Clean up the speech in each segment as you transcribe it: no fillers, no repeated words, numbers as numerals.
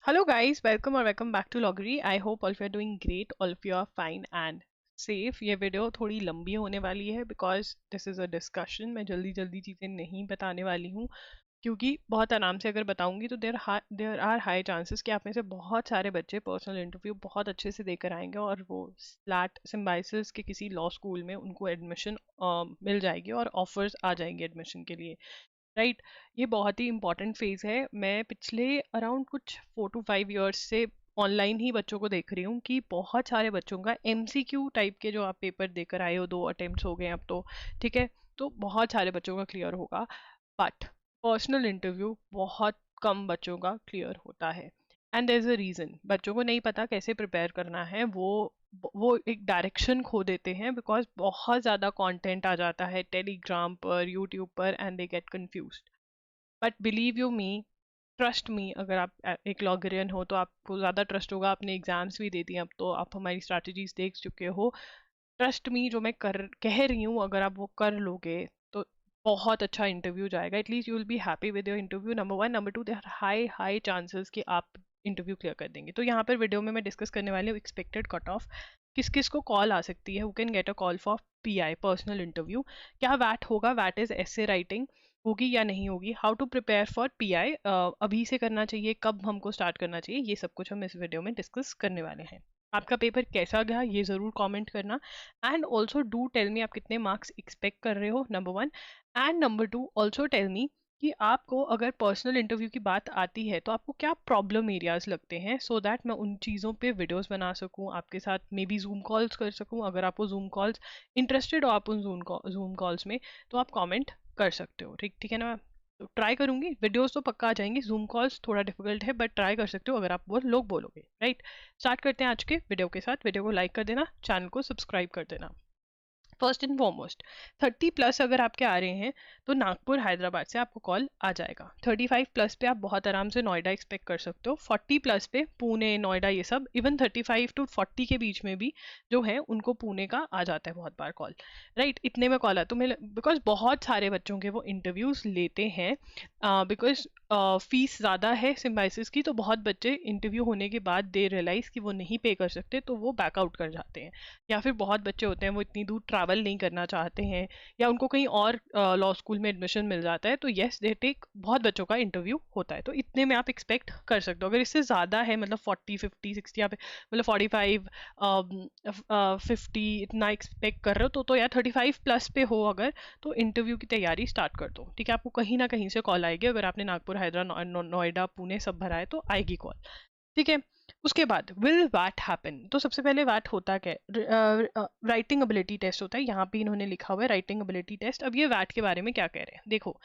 Hello guys, welcome or welcome back to Loggery. I hope all of you are doing great, all of you are fine and safe. ये video थोड़ी लंबी होने वाली है because this is a discussion. मैं जल्दी जल्दी चीज़ें नहीं बताने वाली हूँ क्योंकि बहुत आराम से अगर बताऊंगी तो देर आर हाई चांसेस कि आप में से बहुत सारे बच्चे पर्सनल इंटरव्यू बहुत अच्छे से देकर आएंगे और वो स्लैट सिम्बाइसिस के किसी लॉ स्कूल में उनको एडमिशन मिल जाएगी और ऑफर्स आ जाएंगे एडमिशन के लिए. राइट. ये बहुत ही इंपॉर्टेंट फेज है. मैं पिछले अराउंड कुछ 4 to 5 ईयर्स से ऑनलाइन ही बच्चों को देख रही हूँ कि बहुत सारे बच्चों का एमसीक्यू टाइप के जो आप पेपर देकर आए हो, 2 अटेम्प्ट्स हो गए अब तो. ठीक है. तो बहुत सारे बच्चों का क्लियर होगा. बट पर्सनल इंटरव्यू बहुत कम बच्चों का क्लियर होता है. And there is a reason. बच्चों को नहीं पता कैसे प्रिपेयर करना है. वो एक डायरेक्शन खो देते हैं बिकॉज बहुत ज़्यादा कंटेंट आ जाता है टेलीग्राम पर, यूट्यूब पर, and they get confused. But believe you me, trust me, अगर आप एक लॉगरियन हो तो आपको ज़्यादा ट्रस्ट होगा. आपने एग्जाम्स भी दे दिए, अब तो आप हमारी स्ट्रैटेजीज देख चुके हो. ट्रस्ट मी, जो मैं कर कह रही हूँ, अगर आप वो कर लोगे तो बहुत अच्छा इंटरव्यू जाएगा. At least you will be happy with your interview. Number one. Number two, there high high chances कि आप इंटरव्यू क्लियर कर देंगे. तो यहाँ पर वीडियो में मैं डिस्कस करने वाली हूँ एक्सपेक्टेड कट ऑफ. किस किस को कॉल आ सकती है, who can get a call for PI personal interview. क्या वैट होगा, वैट इज एसे राइटिंग, होगी या नहीं होगी. How to prepare for PI, अभी से करना चाहिए, कब हमको स्टार्ट करना चाहिए, ये सब कुछ हम इस वीडियो में डिस्कस करने वाले हैं. आपका पेपर कैसा गया ये ज़रूर कमेंट करना. And also do tell me आप कितने मार्क्स एक्सपेक्ट कर रहे हो, number one. And number two, also tell me कि आपको अगर पर्सनल इंटरव्यू की बात आती है तो आपको क्या प्रॉब्लम एरियाज लगते हैं, सो दैट मैं उन चीज़ों पे वीडियोस बना सकूं, आपके साथ मे बी जूम कॉल्स कर सकूं. अगर आपको जूम कॉल्स इंटरेस्टेड हो, आप उन जूम कॉल्स में, तो आप कमेंट कर सकते हो. ठीक ठीक है ना. तो ट्राई करूंगी. वीडियोस तो पक्का आ जाएंगी, जूम कॉल्स थोड़ा डिफिकल्ट है बट ट्राई कर सकते हो अगर आप वो लोग बोलोगे. राइट. स्टार्ट करते हैं आज के वीडियो के साथ. वीडियो को लाइक कर देना, चैनल को सब्सक्राइब कर देना. फर्स्ट एंड फॉरमोस्ट, 30+ अगर आपके आ रहे हैं तो नागपुर हैदराबाद से आपको कॉल आ जाएगा. 35+ पे आप बहुत आराम से नोएडा एक्सपेक्ट कर सकते हो. 40+ पे पुणे, नोएडा, ये सब. इवन 35 to 40 के बीच में भी जो है उनको पुणे का आ जाता है बहुत बार कॉल. राइट. इतने में कॉल आता तो मैं, बिकॉज बहुत सारे बच्चों के वो इंटरव्यूज लेते हैं. बिकॉज फीस ज़्यादा है सिम्बाइसिस की, तो बहुत बच्चे इंटरव्यू होने के बाद दे रियलाइज़ कि वो नहीं पे कर सकते तो वो बैकआउट कर जाते हैं. या फिर बहुत बच्चे होते हैं वो इतनी दूर ट्रैवल नहीं करना चाहते हैं, या उनको कहीं और लॉ स्कूल में एडमिशन मिल जाता है, तो येस दे टेक. बहुत बच्चों का इंटरव्यू होता है तो इतने में आप एक्सपेक्ट कर सकते हो. अगर इससे ज़्यादा है, मतलब 40, 50, 60, या मतलब 45, 50 इतना एक्सपेक्ट कर रहे हो तो यार 35+ पे हो अगर, तो इंटरव्यू की तैयारी स्टार्ट कर दो. ठीक है. आपको कहीं ना कहीं से कॉल आएगी. अगर आपने नागपुर, हैदराबाद, नोएडा, पुणे सब भरा है तो आएगी कॉल. ठीक है. उसके बाद विल वैट हैपन. तो सबसे पहले वैट होता क्या है, राइटिंग एबिलिटी टेस्ट होता है. यहाँ पे इन्होंने लिखा हुआ है राइटिंग एबिलिटी टेस्ट. अब ये वैट के बारे में क्या कह रहे हैं देखो.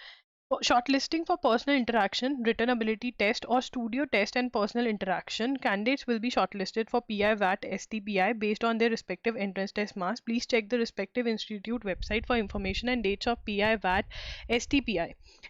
Shortlisting for personal interaction, written ability test, or studio test and personal interaction. Candidates will be shortlisted for PI, VAT, STPI based on their respective entrance test marks. Please check the respective institute website for information and dates of PI, VAT, STPI.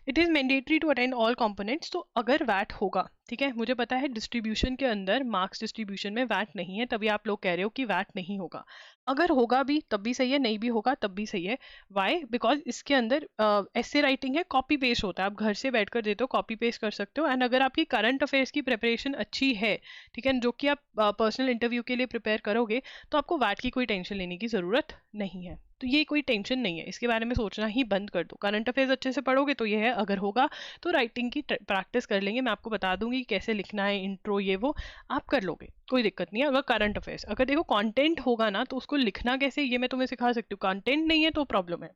It is mandatory to attend all components. तो अगर VAT होगा, ठीक है, मुझे पता है distribution के अंदर, मार्क्स डिस्ट्रीब्यूशन में वैट नहीं है, तभी आप लोग कह रहे हो कि वैट नहीं होगा. अगर होगा भी तब भी सही है, नहीं भी होगा तब भी सही है. वाई? बिकॉज इसके अंदर ऐसे राइटिंग है, कॉपी पेस्ट होता है. आप घर से बैठकर देते हो, कॉपी पेस्ट कर सकते हो. एंड अगर आपकी करंट अफेयर्स की प्रिपरेशन अच्छी है, ठीक है, जो कि आप पर्सनल इंटरव्यू के लिए प्रिपेयर करोगे, तो आपको वैट की कोई टेंशन लेने की ज़रूरत नहीं है. तो ये कोई टेंशन नहीं है, इसके बारे में सोचना ही बंद कर दो. करंट अफेयर्स अच्छे से पढ़ोगे तो ये है. अगर होगा तो राइटिंग की प्रैक्टिस कर लेंगे. मैं आपको बता दूंगी कैसे लिखना है, इंट्रो, ये वो आप कर लोगे, कोई दिक्कत नहीं है. अगर करंट अफेयर्स, अगर देखो कंटेंट होगा ना तो उसको लिखना कैसे ये मैं तुम्हें सिखा सकती हूँ. कंटेंट नहीं है तो प्रॉब्लम है.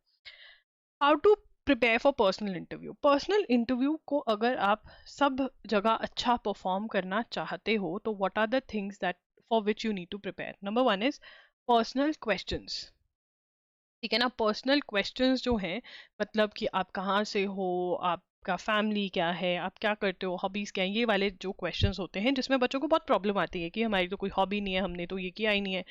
How to prepare for personal interview. Personal interview को अगर आप सब जगह अच्छा परफॉर्म करना चाहते हो तो what are the things that for which you need to prepare. Number one is personal questions. ठीक है ना. पर्सनल क्वेश्चंस जो हैं, मतलब कि आप कहाँ से हो, आपका फैमिली क्या है, आप क्या करते हो, हॉबीज़ क्या है, ये वाले जो क्वेश्चंस होते हैं जिसमें बच्चों को बहुत प्रॉब्लम आती है कि हमारी तो कोई हॉबी नहीं है, हमने तो ये किया ही नहीं है.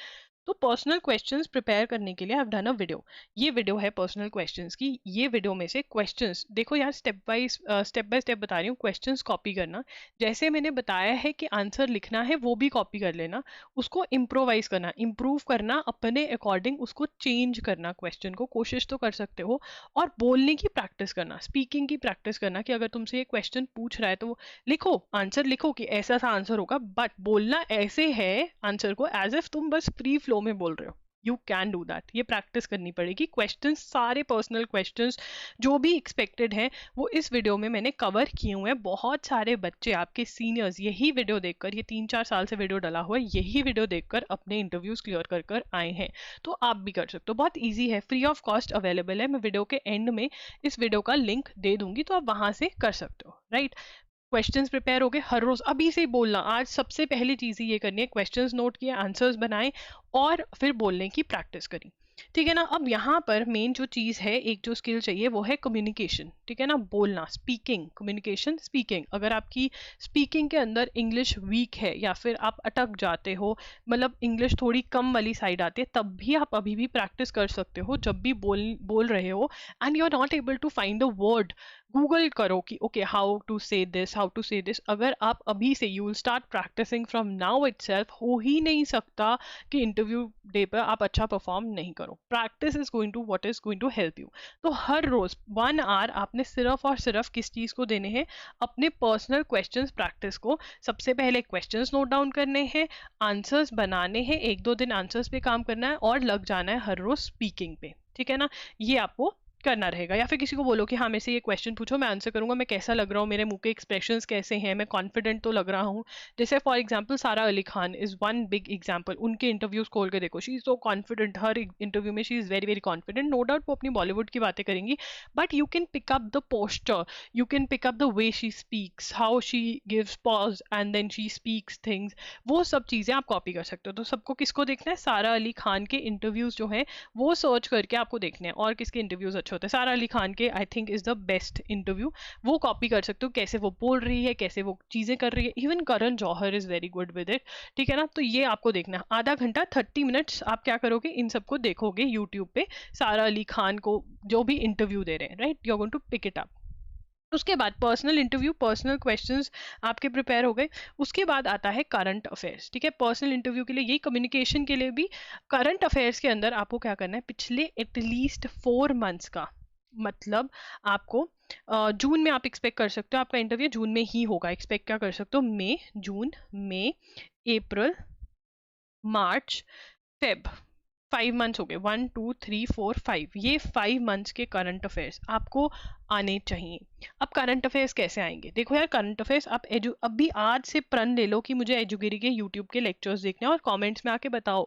तो पर्सनल क्वेश्चंस प्रिपेयर करने के लिए I have done a video. ये वीडियो है पर्सनल क्वेश्चंस की। ये वीडियो में से क्वेश्चंस देखो यार, स्टेप बाय स्टेप बता रही हूँ। क्वेश्चंस कॉपी करना, जैसे मैंने बताया है कि आंसर लिखना है वो भी कॉपी कर लेना, उसको इम्प्रोवाइज करना, इम्प्रूव करना, अपने अकॉर्डिंग उसको चेंज करना। क्वेश्चन को कोशिश तो कर सकते हो, और बोलने की प्रैक्टिस करना, स्पीकिंग की प्रैक्टिस करना, कि अगर तुमसे ये क्वेश्चन पूछ रहा है तो लिखो, आंसर लिखो कि ऐसा सा आंसर होगा, बट बोलना ऐसे है आंसर को एज इफ तुम बस फ्री फ्लो में बोल रहे हो। यू कैन डू दैट, ये प्रैक्टिस करनी पड़ेगी। क्वेश्चंस, सारे पर्सनल क्वेश्चंस जो भी एक्सपेक्टेड हैं वो इस वीडियो में मैंने कवर किए हुए हैं। बहुत सारे बच्चे, आपके सीनियर्स, यही वीडियो देखकर, ये 3-4 साल से वीडियो डला हुआ है, यही वीडियो देखकर अपने इंटरव्यूज क्लियर कर कर आए हैं। तो आप भी कर सकते हो, बहुत ईजी है, फ्री ऑफ कॉस्ट अवेलेबल है। मैं वीडियो के एंड में इस वीडियो का लिंक दे दूंगी, तो आप वहां से कर सकते हो, राइट। क्वेश्चंस प्रिपेयर हो गए, हर रोज अभी से ही बोलना। आज सबसे पहली चीज ये करनी है, क्वेश्चंस नोट किए, आंसर्स बनाए, और फिर बोलने की प्रैक्टिस करी। ठीक है ना। अब यहाँ पर मेन जो चीज है, एक जो स्किल चाहिए वो है कम्युनिकेशन। ठीक है ना, बोलना, स्पीकिंग, कम्युनिकेशन, स्पीकिंग। अगर आपकी स्पीकिंग के अंदर इंग्लिश वीक है, या फिर आप अटक जाते हो, मतलब इंग्लिश थोड़ी कम वाली साइड आती है, तब भी आप अभी भी प्रैक्टिस कर सकते हो। जब भी बोल रहे हो and you are not able to find the word, Google करो कि okay how to say this, how to say this. अगर आप अभी से, you will start practising from now itself. हो ही नहीं सकता कि इंटरव्यू डे पर आप अच्छा परफॉर्म नहीं करो। Practice is going to what is going to help you. तो हर रोज 1 आवर आपने सिर्फ और सिर्फ किस चीज को देने हैं, अपने पर्सनल क्वेश्चंस प्रैक्टिस को। सबसे पहले क्वेश्चंस नोट डाउन करने हैं, आंसर्स बनाने हैं, 1-2 दिन आंसर्स पे काम करना है, और लग जाना है हर रोज स्पीकिंग पे। ठीक है ना, ये आपको करना रहेगा। या फिर किसी को बोलो कि हाँ, मेरे से ये क्वेश्चन पूछो, मैं आंसर करूंगा, मैं कैसा लग रहा हूँ, मेरे मुंह के एक्सप्रेशंस कैसे हैं, मैं कॉन्फिडेंट तो लग रहा हूँ। जैसे for example Sara Ali Khan is one big example. उनके इंटरव्यूज खोल के देखो, शी इज सो कॉन्फिडेंट, हर इंटरव्यू में she is very very confident. No doubt वो अपनी बॉलीवुड की बातें करेंगी, but you can pick up the posture, you can pick up the way she speaks, how she gives pause and then she speaks things. वो सब चीजें आप copy कर सकते हो। तो सबको किसको देखना है, सारा अली खान के इंटरव्यूज जो है वो सर्च करके आपको देखने हैं। और किसके इंटरव्यूज अच्छे होते हैं, सारा अली खान के I think is the best interview. वो कॉपी कर सकते हो, कैसे वो बोल रही है, कैसे वो चीजें कर रही है। Even Karan Johar is very good with it. ठीक है ना, तो ये आपको देखना है। आधा घंटा 30 मिनट्स आप क्या करोगे, इन सबको देखोगे यूट्यूब पे, सारा अली खान को जो भी इंटरव्यू दे रहे हैं, right. You are going to pick it up. उसके बाद पर्सनल इंटरव्यू, पर्सनल क्वेश्चंस आपके प्रिपेयर हो गए। उसके बाद आता है करंट अफेयर्स। ठीक है, पर्सनल इंटरव्यू के लिए यही, कम्युनिकेशन के लिए भी। करंट अफेयर्स के अंदर आपको क्या करना है, पिछले एटलीस्ट 4 मंथ्स का, मतलब आपको जून में आप एक्सपेक्ट कर सकते हो, आपका इंटरव्यू जून में ही होगा। एक्सपेक्ट क्या कर सकते हो, मई, जून, मई, अप्रैल, मार्च, फेब। 5 मंथ्स हो गए, 1 2 3 4 5, ये 5 मंथ्स के करंट अफेयर्स आपको आने चाहिए। अब करंट अफेयर्स कैसे आएंगे, देखो यार, करंट अफेयर्स आप अभी आज से प्रण ले लो कि मुझे एजुगिरी के यूट्यूब के लेक्चर्स देखने हैं, और कमेंट्स में आके बताओ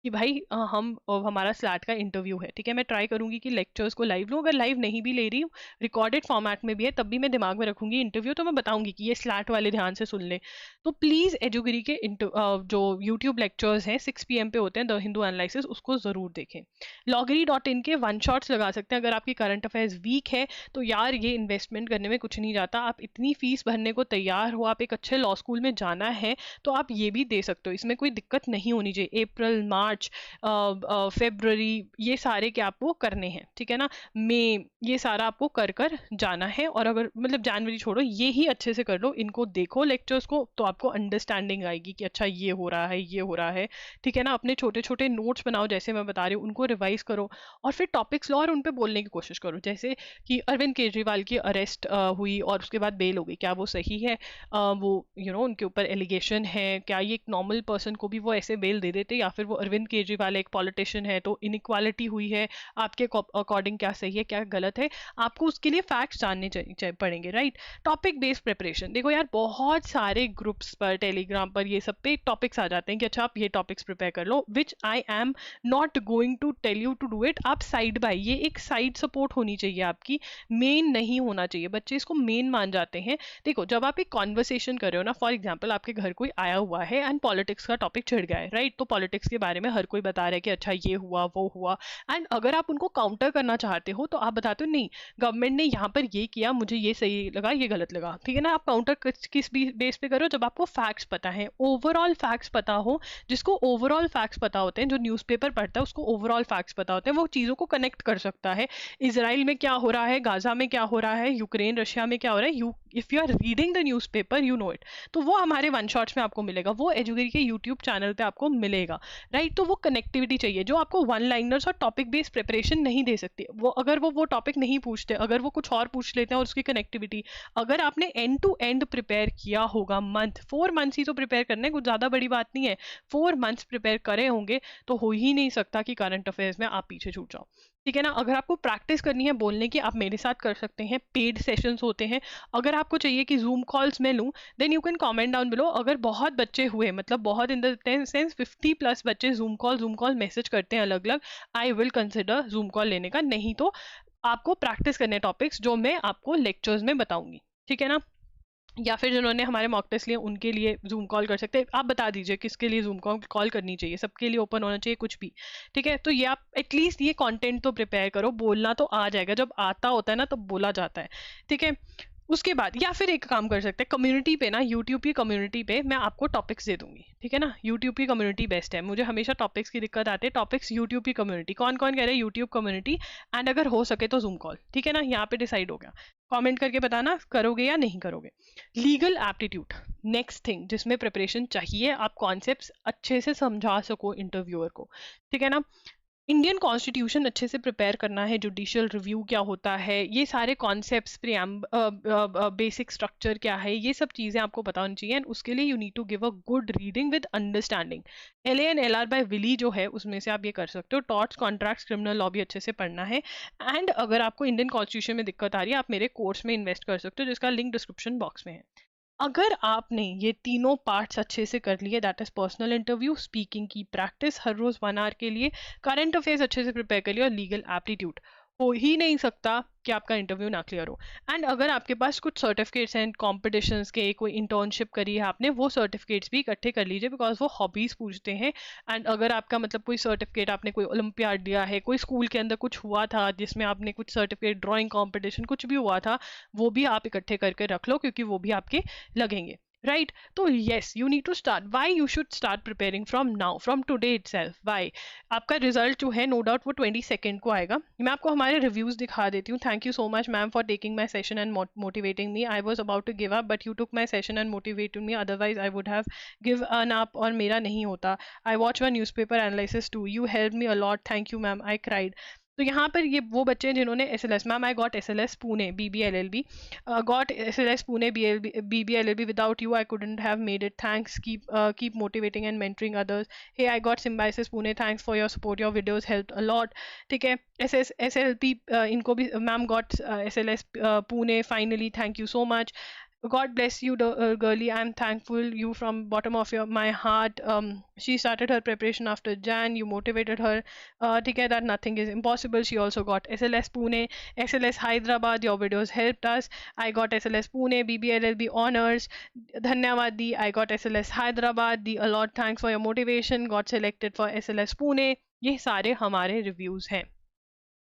कि भाई हमारा स्लैट का इंटरव्यू है। ठीक है, मैं ट्राई करूंगी कि लेक्चर्स को लाइव लूँ। अगर लाइव नहीं भी ले रही हूँ, रिकॉर्डेड फॉर्मेट में भी है, तब भी मैं दिमाग में रखूंगी इंटरव्यू, तो मैं बताऊंगी कि ये स्लैट वाले ध्यान से सुन ले। तो प्लीज एजुगिरी के जो यूट्यूब लेक्चर्स हैं 6 PM पे होते हैं, द हिंदू एनालिसिस, उसको जरूर देखें। loggery.in के 1 शॉट्स लगा सकते हैं। अगर आपकी करंट अफेयर्स वीक है तो यार ये इन्वेस्टमेंट करने में कुछ नहीं जाता। आप इतनी फीस भरने को तैयार हो, आप एक अच्छे लॉ स्कूल में जाना है, तो आप ये भी दे सकते हो, इसमें कोई दिक्कत नहीं होनी चाहिए। अप्रैल, मार्च, फेब्रुअरी, ये सारे क्या आपको करने हैं। ठीक है ना, मई, ये सारा आपको कर कर जाना है। और अगर मतलब जनवरी छोड़ो, ये ही अच्छे से कर लो, इनको देखो लेक्चर्स को, तो आपको अंडरस्टैंडिंग आएगी कि अच्छा ये हो रहा है, ये हो रहा है। ठीक है ना, अपने छोटे छोटे नोट्स बनाओ, जैसे मैं बता रही हूँ, उनको रिवाइज करो, और फिर टॉपिक्स लो और उन पे बोलने की कोशिश करो। जैसे कि अरविंद केजरीवाल की अरेस्ट हुई और उसके बाद बेल हो गई, क्या वो सही है? वो उनके ऊपर एलिगेशन है, क्या ये एक नॉर्मल पर्सन को भी वो ऐसे बेल दे देते, या फिर वो अरविंद केजरीवाल एक पॉलिटिशियन है तो इनइक्वालिटी हुई है, आपके अकॉर्डिंग क्या सही है, क्या गलत है? आपको उसके लिए फैक्ट्स जानने पड़ेंगे, राइट। टॉपिक बेस्ड प्रिपरेशन, देखो यार, बहुत सारे ग्रुप्स पर, टेलीग्राम पर, ये सब पे टॉपिक्स आ जाते हैं कि अच्छा आप ये टॉपिक्स प्रिपेयर कर लो, which I am not going to tell you to do it. आप साइड बाय, ये एक साइड सपोर्ट होनी चाहिए आपकी। मेन नहीं होना चाहिए, बच्चे इसको मेन मान जाते हैं। देखो जब आप एक कॉन्वर्सेशन कर रहे हो ना, फॉर एग्जाम्पल आपके घर कोई आया हुआ है एंड पॉलिटिक्स का टॉपिक छिड़ गया है, राइट, तो पॉलिटिक्स के बारे में हर कोई बता रहा है कि अच्छा ये हुआ वो हुआ, एंड अगर आप उनको काउंटर करना चाहते हो तो आप बताते हो नहीं गवर्नमेंट ने यहाँ पर ये किया, मुझे ये सही लगा ये गलत लगा, ठीक है ना। आप काउंटर किस बेस पे करो, जब आपको फैक्ट्स पता है, ओवरऑल फैक्ट्स पता हो। जिसको ओवरऑल फैक्ट्स पता होते हैं, जो न्यूज़पेपर पढ़ता है उसको ओवरऑल फैक्ट्स पता होते हैं, वो चीज़ों को कनेक्ट कर सकता है। इसराइल में क्या हो रहा है, गाजा में क्या हो रहा है, यूक्रेन रशिया में क्या हो रहा है, you if you are reading the newspaper you know it. तो वो हमारे वन शॉट्स में आपको मिलेगा, वो एजुकेरी के यूट्यूब चैनल पे आपको मिलेगा, राइट। तो वो कनेक्टिविटी चाहिए जो आपको वन लाइनर्स और टॉपिक बेस्ड प्रिपरेशन नहीं दे सकती। वो अगर वो टॉपिक नहीं पूछते, अगर वो कुछ और पूछ लेते हैं और उसकी कनेक्टिविटी, अगर आपने एंड टू एंड प्रिपेयर किया होगा, 4 मंथ्स ही तो प्रिपेयर करने, कुछ ज़्यादा बड़ी बात नहीं है, 4 मंथ्स प्रिपेयर करे होंगे तो हो ही नहीं सकता कि करंट अफेयर्स में आप पीछे छूट जाओ, ठीक है ना। अगर आपको प्रैक्टिस करनी है बोलने की, आप मेरे साथ कर सकते हैं, पेड सेशंस होते हैं। अगर आपको चाहिए कि जूम कॉल्स में लूँ, then you can comment down below. अगर बहुत बच्चे हुए, मतलब बहुत इन द सेंस 50+ बच्चे जूम कॉल मैसेज करते हैं अलग अलग, I will consider zoom call लेने का। नहीं तो आपको प्रैक्टिस करने टॉपिक्स जो मैं आपको लेक्चर्स में बताऊंगी, ठीक है ना। या फिर जिन्होंने हमारे मॉक टेस्ट लिए उनके लिए जूम कॉल कर सकते हैं। आप बता दीजिए किसके लिए जूम कॉल करनी चाहिए, सबके लिए ओपन होना चाहिए, कुछ भी, ठीक है। तो ये आप एटलीस्ट ये कंटेंट तो प्रिपेयर करो, बोलना तो आ जाएगा, जब आता होता है ना तब तो बोला जाता है, ठीक है। उसके बाद या फिर एक काम कर सकते हैं, कम्युनिटी पे ना, यूट्यूब की कम्युनिटी पे मैं आपको टॉपिक्स दे दूंगी, ठीक है ना। यूट्यूब की कम्युनिटी बेस्ट है, मुझे हमेशा टॉपिक्स की दिक्कत आती है। टॉपिक्स यूट्यूब की कम्युनिटी, कौन कौन कह रहे हैं यूट्यूब कम्युनिटी, एंड अगर हो सके तो जूम कॉल, ठीक है ना। यहाँ पे डिसाइड हो गया, कमेंट करके बताना करोगे या नहीं करोगे। लीगल एप्टीट्यूड नेक्स्ट थिंग जिसमें प्रिपरेशन चाहिए, आप कॉन्सेप्ट्स अच्छे से समझा सको इंटरव्यूअर को, ठीक है ना। इंडियन कॉन्स्टिट्यूशन अच्छे से प्रिपेयर करना है, जुडिशियल रिव्यू क्या होता है, ये सारे कॉन्सेप्ट्स, बेसिक स्ट्रक्चर क्या है, ये सब चीज़ें आपको पता होनी चाहिए। एंड उसके लिए you need to give a good reading with understanding. LANLR by Wiley जो है उसमें से आप ये कर सकते हो। टॉर्ट्स, कॉन्ट्रैक्ट्स, क्रिमिनल लॉ भी अच्छे से पढ़ना है। एंड अगर आपको इंडियन कॉन्स्टिट्यूशन में दिक्कत आ रही है, आप मेरे कोर्स में इन्वेस्ट कर सकते हो जिसका लिंक डिस्क्रिप्शन बॉक्स में है। अगर आपने ये तीनों पार्ट्स अच्छे से कर लिए, that is personal interview, speaking की प्रैक्टिस हर रोज 1 आवर के लिए, करंट अफेयर्स अच्छे से प्रिपेयर कर लिया और लीगल एप्टीट्यूड, हो ही नहीं सकता कि आपका इंटरव्यू ना क्लियर हो। एंड अगर आपके पास कुछ सर्टिफिकेट्स हैं कॉम्पिटिशन्स के, कोई इंटर्नशिप करी है आपने, वो सर्टिफिकेट्स भी इकट्ठे कर लीजिए, बिकॉज वो हॉबीज पूछते हैं। एंड अगर आपका मतलब कोई सर्टिफिकेट, आपने कोई ओलंपियाड दिया है, कोई स्कूल के अंदर कुछ हुआ था जिसमें आपने कुछ सर्टिफिकेट, ड्राइंग कॉम्पिटिशन कुछ भी हुआ था, वो भी आप इकट्ठे करके रख लो, क्योंकि वो भी आपके लगेंगे, राइट। तो yes you need to start, why you should start preparing from now, from today itself. Why? आपका रिजल्ट जो है नो डाउट वो 22 को आएगा। मैं आपको हमारे रिव्यूज दिखा देती हूँ। Thank you so much ma'am for taking my session and motivating me. I was about to give up but you took my session and motivated me, otherwise I would have given up, और मेरा नहीं होता। I watch one newspaper analysis too, you help me a lot, thank you ma'am, I cried. तो यहाँ पर ये वो बच्चे हैं जिन्होंने SLS, ma'am I got SLS Pune BBLLB, got SLS Pune BBLLB, without you I couldn't have made it, thanks, keep motivating and mentoring others. Hey, I got Symbiosis Pune, thanks for your support, your videos helped a lot, ठीक है। SLP इनको भी ma'am got SLS Pune finally, thank you so much. God bless you, girly. I'm thankful you from bottom of my heart. She started her preparation after Jan. You motivated her. ठीक है, that nothing is impossible. She also got SLS Pune, SLS Hyderabad. Your videos helped us. I got SLS Pune, BBLLB honors. Dhanyawad Di. I got SLS Hyderabad. Di a lot. Thanks for your motivation. Got selected for SLS Pune. ये सारे हमारे reviews हैं,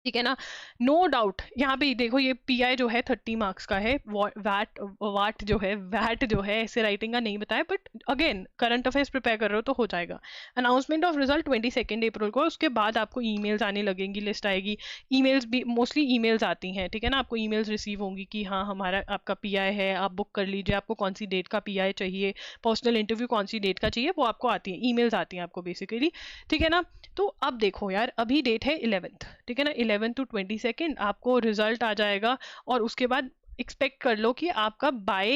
ठीक है ना। No doubt यहाँ पे देखो ये PI जो है 30 मार्क्स का है, वाट जो है ऐसे राइटिंग का नहीं बताया, but again current affairs prepare कर रहे हो तो हो जाएगा। अनाउंसमेंट ऑफ रिजल्ट 22 अप्रैल को, उसके बाद आपको ईमेल्स आने लगेंगी, लिस्ट आएगी। ईमेल्स भी मोस्टली ईमेल्स आती हैं, ठीक है ना। आपको ईमेल्स रिसीव होंगी कि हाँ हमारा आपका PI है, आप बुक कर लीजिए, आपको कौन सी डेट का PI चाहिए, पर्सनल इंटरव्यू कौन सी डेट का चाहिए, वो आपको आती है, ईमेल्स आती हैं आपको बेसिकली, ठीक है ना। तो अब देखो यार, अभी डेट है 11th, ठीक है ना, 11 to 22 आपको रिजल्ट आ जाएगा, और उसके बाद एक्सपेक्ट कर लो कि आपका बाय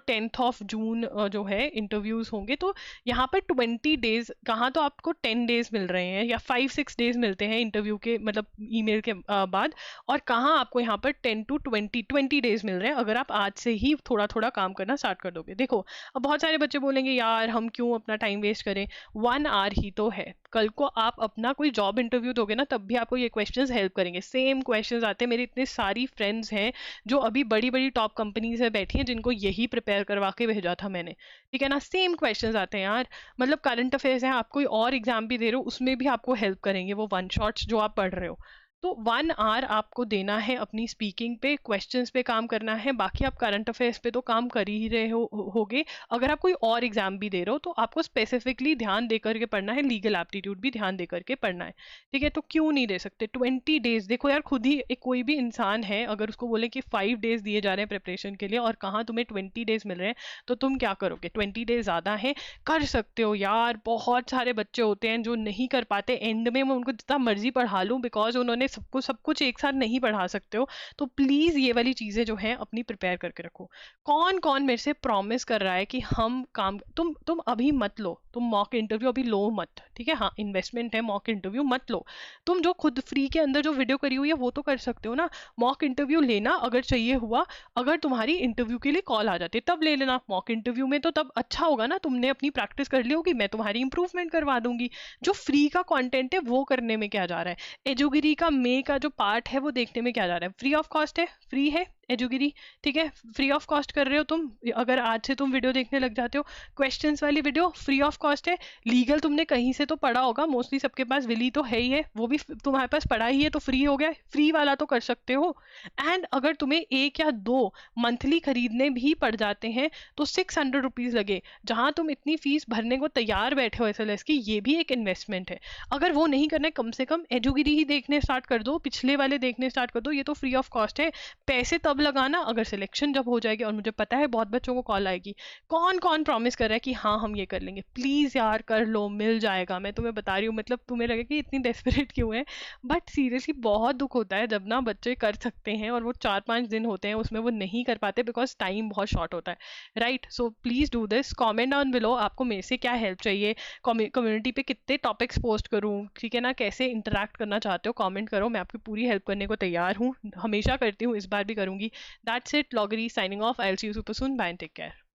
10th ऑफ जून जो है इंटरव्यूज होंगे। तो यहाँ पर 20 डेज कहाँ, तो आपको 10 डेज मिल रहे हैं या 5-6 डेज मिलते हैं इंटरव्यू के मतलब ईमेल के बाद, और कहाँ आपको यहाँ पर 10 to 20 डेज मिल रहे हैं अगर आप आज से ही थोड़ा थोड़ा काम करना स्टार्ट कर दोगे। देखो अब बहुत सारे बच्चे बोलेंगे यार हम क्यों अपना टाइम वेस्ट करें, 1 आवर ही तो है, कल को आप अपना कोई जॉब इंटरव्यू दोगे ना, तब भी आपको ये क्वेश्चंस हेल्प करेंगे। सेम क्वेश्चंस आते हैं, मेरी इतनी सारी फ्रेंड्स हैं जो अभी बड़ी बड़ी टॉप कंपनीज में बैठी हैं, जिनको यही प्रिपेयर करवा के भेजा था मैंने, ठीक है ना। सेम क्वेश्चंस आते हैं यार, मतलब करंट अफेयर्स हैं, आप कोई और एग्जाम भी दे रहे हो उसमें भी आपको हेल्प करेंगे वो वन शॉट्स जो आप पढ़ रहे हो। तो 1 आवर आपको देना है अपनी स्पीकिंग पे, क्वेश्चंस पे काम करना है, बाकी आप करंट अफेयर्स पे तो काम कर ही रहे होगे। अगर आप कोई और एग्जाम भी दे रहे हो तो आपको स्पेसिफिकली ध्यान दे करके पढ़ना है, लीगल एप्टीट्यूड भी ध्यान दे करके पढ़ना है, ठीक है। तो क्यों नहीं दे सकते 20 डेज? देखो यार, खुद ही एक कोई भी इंसान है, अगर उसको बोले कि 5 डेज दिए जा रहे हैं प्रिपरेशन के लिए और कहाँ तुम्हें 20 डेज मिल रहे हैं, तो तुम क्या करोगे? 20 डेज ज़्यादा है, कर सकते हो यार। बहुत सारे बच्चे होते हैं जो नहीं कर पाते, एंड में मैं उनको जितना मर्जी पढ़ा लूँ, बिकॉज उन्होंने सब कुछ एक साथ नहीं पढ़ा सकते हो। तो प्लीज ये वाली चीजें जो है अपनी प्रिपेयर करके रखो। कौन कौन मेरे से प्रॉमिस कर रहा है कि हम काम, तुम अभी मत लो, तुम मॉक इंटरव्यू अभी लो मत, ठीक है। हाँ, इन्वेस्टमेंट है, मॉक इंटरव्यू मत लो। तुम जो खुद फ्री के अंदर जो वीडियो करी हुई है वो तो कर सकते हो ना। मॉक इंटरव्यू लेना अगर चाहिए हुआ, अगर तुम्हारी इंटरव्यू के लिए कॉल आ जाती है तब ले लेना। मॉक इंटरव्यू में तो तब अच्छा होगा ना, तुमने अपनी प्रैक्टिस कर ली होगी, मैं तुम्हारी इंप्रूवमेंट करवा दूंगी। जो फ्री का कंटेंट है वो करने में क्या जा रहा है? एजुगिरी का मे का जो पार्ट है वो देखने में क्या जा रहा है? फ्री ऑफ कॉस्ट है, फ्री है एजुगिरी, ठीक है। फ्री ऑफ कॉस्ट कर रहे हो तुम, अगर आज से तुम वीडियो देखने लग जाते हो, क्वेश्चंस वाली वीडियो फ्री ऑफ कॉस्ट है। लीगल तुमने कहीं से तो पढ़ा होगा, मोस्टली सबके पास विली तो है ही है, वो भी तुम्हारे पास पढ़ा ही है, तो फ्री हो गया, फ्री वाला तो कर सकते हो। एंड अगर तुम्हें 1 या 2 मंथली खरीदने भी पड़ जाते हैं तो 600 रुपीज लगे, जहां तुम इतनी फीस भरने को तैयार बैठे हो SLS की, ये भी एक इन्वेस्टमेंट है। अगर वो नहीं करना है, कम से कम एजुगिरी ही देखने स्टार्ट कर दो, पिछले वाले देखने स्टार्ट कर दो, ये तो फ्री ऑफ कॉस्ट है। पैसे तब लगाना अगर सिलेक्शन जब हो जाएगी, और मुझे पता है बहुत बच्चों को कॉल आएगी, कौन कौन प्रॉमिस कर रहा है कि हाँ हम ये कर लेंगे। प्लीज यार कर लो, मिल जाएगा, मैं तुम्हें बता रही हूँ। मतलब तुम्हें लगे कि इतनी डेस्परेट क्यों है, बट सीरियसली बहुत दुख होता है जब ना बच्चे कर सकते हैं और वो 4-5 दिन होते हैं उसमें वो नहीं कर पाते, बिकॉज टाइम बहुत शॉर्ट होता है, right. So please do this, comment down below आपको मेरे से क्या हेल्प चाहिए, कम्युनिटी पे कितने टॉपिक्स पोस्ट करूँ, ठीक है ना, कैसे इंटरेक्ट करना चाहते हो, कमेंट करो, मैं आपकी पूरी हेल्प करने को तैयार हूँ, हमेशा करती हूँ, इस बार भी करूंगी। दैट्स इट, लॉगरी signing off, I will see you super soon, bye and take care.